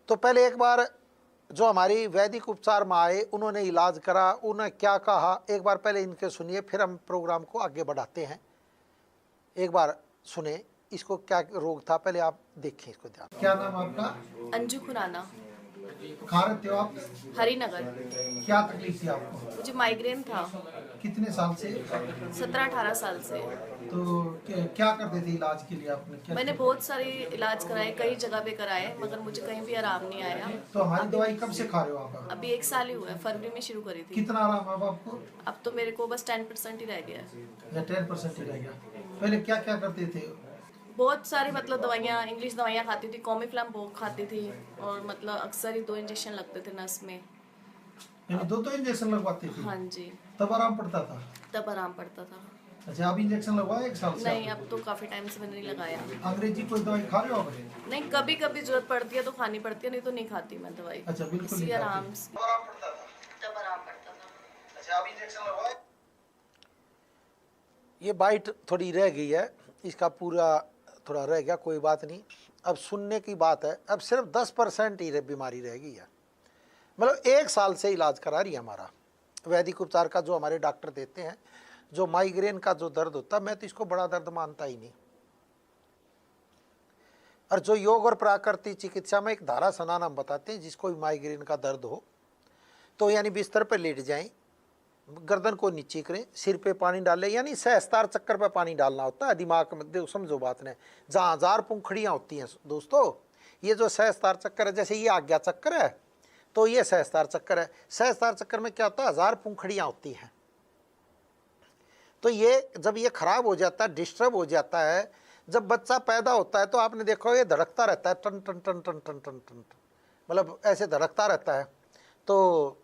तो पहले एक बार जो हमारी वैदिक उपचार में आए उन्होंने इलाज करा, उन्होंने क्या कहा एक बार पहले इनके सुनिए, फिर हम प्रोग्राम को आगे बढ़ाते हैं। एक बार सुने इसको क्या रोग था, पहले आप देखें इसको ध्यान। क्या नाम आपका? अंजू खुराना। कहाँ रहते हो आप? हरिनगर। क्या तकलीफ थी आपको? मुझे माइग्रेन था। कितने साल से? 17-18 साल से। तो क्या करते थे इलाज के लिए आपने? क्या मैंने बहुत सारे इलाज कराए, कई जगह पे कराए, मगर मुझे कहीं भी आराम नहीं आया। तो हमारी दवाई कब से खा रहे हो आप? अभी 1 साल ही हुआ है, फरवरी में शुरू करी थी। कितना आराम है आपको? अब तो मेरे को बस 10% ही रह गया है। या 10% ही रह गया? पहले क्या क्या करते थे? बहुत सारी मतलब दवाइयाँ, इंग्लिश दवाइयाँ खाती थी, कॉमीफ्लैम बहुत खाती थी, और मतलब अक्सर ही 2 इंजेक्शन लगते थे नस में। यानी 2 इंजेक्शन लगवाते थे? हाँ जी। तब आराम पड़ता था? तब आराम पड़ता था। अच्छा, आप इंजेक्शन लगवाए 1 साल से? नहीं, अब तो काफ़ी टाइम से मैंने नहीं लगाया। अंग्रेजी कोई दवाई खा रहे हो आप? नहीं, कभी कभी जरूरत पड़ती है तो खानी पड़ती है, नहीं तो नहीं खाती मैं दवाई। अच्छा, बिल्कुल इसी नहीं खाती। आराम से आराम पड़ता था? तब आराम पड़ता था। अच्छा, आप इंजेक्शन लगवाए? ये बाइट थोड़ी रह गई है, इसका पूरा थोड़ा रह गया, कोई बात नहीं। अब सुनने की बात है, अब सिर्फ 10% ही बीमारी रह गई है। मतलब 1 साल से इलाज करा रही है हमारा वैदिक उपचार का, जो हमारे डॉक्टर देते हैं। जो माइग्रेन का जो दर्द होता है, मैं तो इसको बड़ा दर्द मानता ही नहीं। और जो योग और प्राकृतिक चिकित्सा में एक धारा स्नान हम बताते हैं, जिसको भी माइग्रेन का दर्द हो तो यानी बिस्तर पर लेट जाएं, गर्दन को नीचे करें, सिर पे पानी डालें, यानी सहस्तार चक्कर पे पानी डालना होता है दिमाग में। देखो समझो बात ने, जहाँ 1000 पंखुड़ियाँ होती हैं दोस्तों, ये जो सहस्तार चक्कर है, जैसे ये आज्ञा चक्कर है तो ये सहस्तार चक्कर है। सहस्तार चक्कर में क्या होता है? 1000 पंखुड़ियाँ होती हैं। तो ये जब ये खराब हो जाता है, डिस्टर्ब हो जाता है, जब बच्चा पैदा होता है तो आपने देखो ये धड़कता रहता है, टन टन टन टन टन टन टन, मतलब ऐसे धड़कता रहता है। तो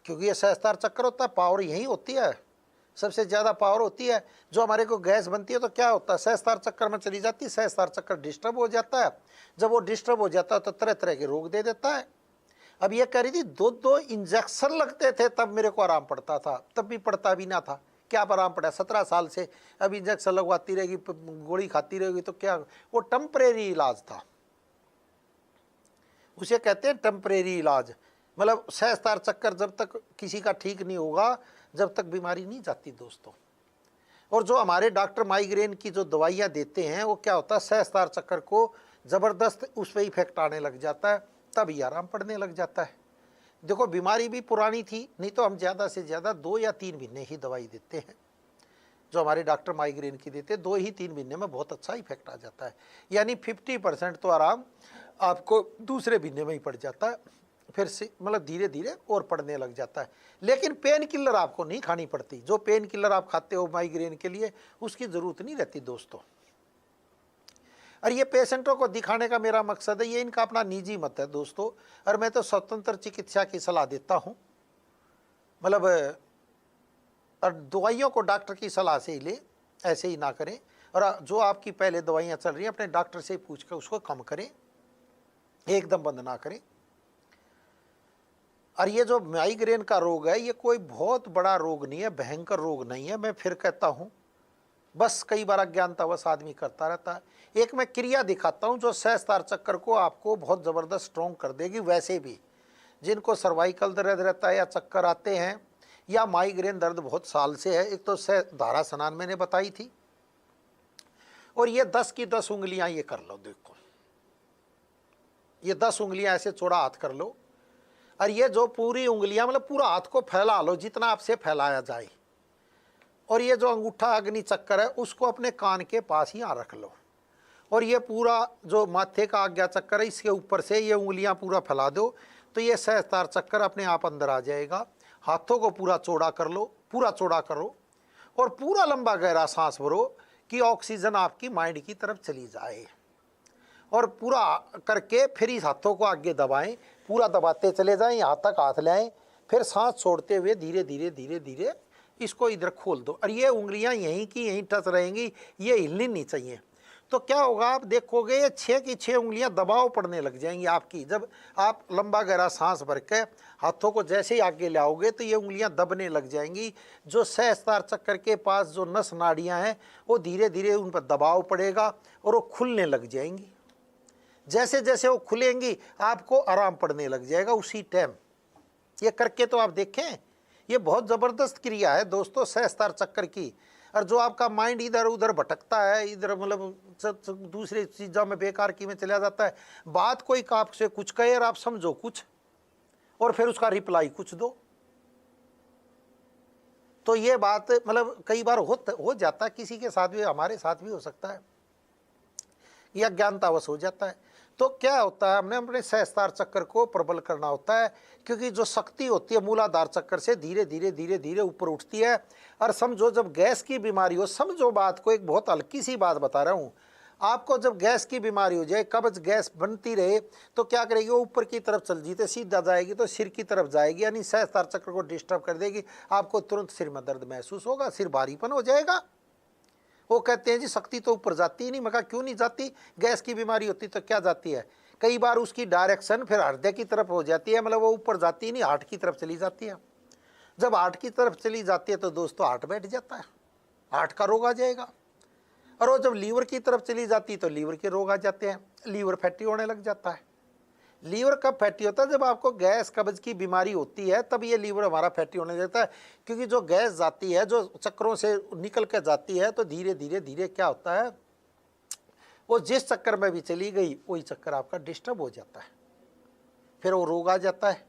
क्योंकि ये सहस्तार चक्कर होता है, पावर यही होती है, सबसे ज़्यादा पावर होती है। जो हमारे को गैस बनती है तो क्या होता है? सहस्तार चक्कर में चली जाती है, सहस्तार चक्कर डिस्टर्ब हो जाता है। जब वो डिस्टर्ब हो जाता है तो तरह तरह के रोग दे देता है। अब ये कह रही थी 2-2 इंजेक्शन लगते थे तब मेरे को आराम पड़ता था, तब भी पड़ता भी ना था। क्या आराम पड़ा? 17 साल से अब इंजेक्शन लगवाती रहेगी, गोली खाती रहेगी तो क्या? वो टेम्परेरी इलाज था, उसे कहते हैं टेम्परेरी इलाज। मतलब सहस्तार चक्कर जब तक किसी का ठीक नहीं होगा, जब तक बीमारी नहीं जाती दोस्तों। और जो हमारे डॉक्टर माइग्रेन की जो दवाइयाँ देते हैं वो क्या होता है? सहस्तार चक्कर को ज़बरदस्त उस पर इफेक्ट आने लग जाता है, तब ही आराम पड़ने लग जाता है। देखो बीमारी भी पुरानी थी, नहीं तो हम ज़्यादा से ज़्यादा 2 या 3 महीने ही दवाई देते हैं। जो हमारे डॉक्टर माइग्रेन की देते हैं 2 ही 3 महीने में बहुत अच्छा इफेक्ट आ जाता है। यानी 50% तो आराम आपको दूसरे महीने में ही पड़ जाता है, फिर से मतलब धीरे धीरे और पड़ने लग जाता है। लेकिन पेन किलर आपको नहीं खानी पड़ती। जो पेन किलर आप खाते हो माइग्रेन के लिए, उसकी ज़रूरत नहीं रहती दोस्तों। और ये पेशेंटों को दिखाने का मेरा मकसद है, ये इनका अपना निजी मत है दोस्तों। और मैं तो स्वतंत्र चिकित्सा की सलाह देता हूँ, मतलब और दवाइयों को डॉक्टर की सलाह से ही ले, ऐसे ही ना करें। और जो आपकी पहले दवाइयाँ चल रही हैं अपने डॉक्टर से पूछ कर उसको कम करें, एकदम बंद ना करें। और ये जो माइग्रेन का रोग है, ये कोई बहुत बड़ा रोग नहीं है, भयंकर रोग नहीं है। मैं फिर कहता हूँ, बस कई बार अज्ञानतावश आदमी करता रहता है। एक मैं क्रिया दिखाता हूँ जो सहस्तार चक्कर को आपको बहुत ज़बरदस्त स्ट्रॉन्ग कर देगी। वैसे भी जिनको सर्वाइकल दर्द रहता है या चक्कर आते हैं या माइग्रेन दर्द बहुत साल से है, एक तो धारा स्नान मैंने बताई थी, और ये 10 की 10 उंगलियाँ ये कर लो। देखो ये 10 उंगलियाँ ऐसे चौड़ा हाथ कर लो, और ये जो पूरी उंगलियां मतलब पूरा हाथ को फैला लो जितना आपसे फैलाया जाए। और ये जो अंगूठा अग्नि चक्कर है उसको अपने कान के पास ही रख लो। और ये पूरा जो माथे का आज्ञा चक्कर है, इसके ऊपर से ये उंगलियां पूरा फैला दो, तो ये सहस्तार चक्कर अपने आप अंदर आ जाएगा। हाथों को पूरा चौड़ा कर लो, पूरा चौड़ा करो, और पूरा लंबा गहरा सांस भरो कि ऑक्सीजन आपकी माइंड की तरफ चली जाए। और पूरा करके फिर इस हाथों को आगे दबाएं, पूरा दबाते चले जाएं, यहाँ तक हाथ ले आएं, फिर सांस छोड़ते हुए धीरे धीरे धीरे धीरे इसको इधर खोल दो। और ये उंगलियां यहीं की यहीं टच रहेंगी, ये हिलनी नहीं चाहिए। तो क्या होगा, आप देखोगे ये 6 की 6 उंगलियां दबाव पड़ने लग जाएंगी आपकी। जब आप लंबा गहरा सांस भर के हाथों को जैसे ही आगे लाओगे तो ये उंगलियां दबने लग जाएंगी। जो सहस्तार चक्कर के पास जो नस नाड़ियाँ हैं वो धीरे धीरे उन पर दबाव पड़ेगा और वो खुलने लग जाएंगी। जैसे जैसे वो खुलेंगी आपको आराम पड़ने लग जाएगा उसी टाइम। ये करके तो आप देखें, ये बहुत ज़बरदस्त क्रिया है दोस्तों सहस्त्रार चक्कर की। और जो आपका माइंड इधर उधर भटकता है, इधर मतलब दूसरी चीज़ों में बेकार की में चला जाता है, बात कोई आपसे कुछ कहे और आप समझो कुछ और फिर उसका रिप्लाई कुछ दो, तो ये बात मतलब कई बार हो जाता है, किसी के साथ भी, हमारे साथ भी हो सकता है, यह अज्ञानतावश हो जाता है। तो क्या होता है, हमने अपने सहस्त्रार चक्र को प्रबल करना होता है, क्योंकि जो शक्ति होती है मूलाधार चक्र से धीरे धीरे धीरे धीरे ऊपर उठती है। और समझो जब गैस की बीमारी हो, समझो बात को, एक बहुत हल्की सी बात बता रहा हूँ आपको, जब गैस की बीमारी हो जाए, कब्ज गैस बनती रहे, तो क्या करेगी वो, ऊपर की तरफ चल जीते सीधा जाएगी तो सिर की तरफ जाएगी, यानी सहस्त्रार चक्र को डिस्टर्ब कर देगी, आपको तुरंत सिर में दर्द महसूस होगा, सिर भारीपन हो जाएगा। वो कहते हैं जी शक्ति तो ऊपर जाती ही नहीं। मैं कहा क्यों नहीं जाती, गैस की बीमारी होती तो क्या जाती है, कई बार उसकी डायरेक्शन फिर हृदय की तरफ हो जाती है, मतलब वो ऊपर जाती ही नहीं, हार्ट की तरफ चली जाती है। जब हार्ट की तरफ चली जाती है तो दोस्तों हार्ट बैठ जाता है, हार्ट का रोग आ जाएगा। और वो जब लीवर की तरफ चली जाती है तो लीवर के रोग आ जाते हैं, लीवर फैटी होने लग जाता है। लीवर कब फैटी होता है, जब आपको गैस कब्ज की बीमारी होती है तब ये लीवर हमारा फैटी होने लगता है, क्योंकि जो गैस जाती है, जो चक्रों से निकल कर जाती है, तो धीरे धीरे धीरे क्या होता है, वो जिस चक्कर में भी चली गई वही चक्कर आपका डिस्टर्ब हो जाता है, फिर वो रोग आ जाता है।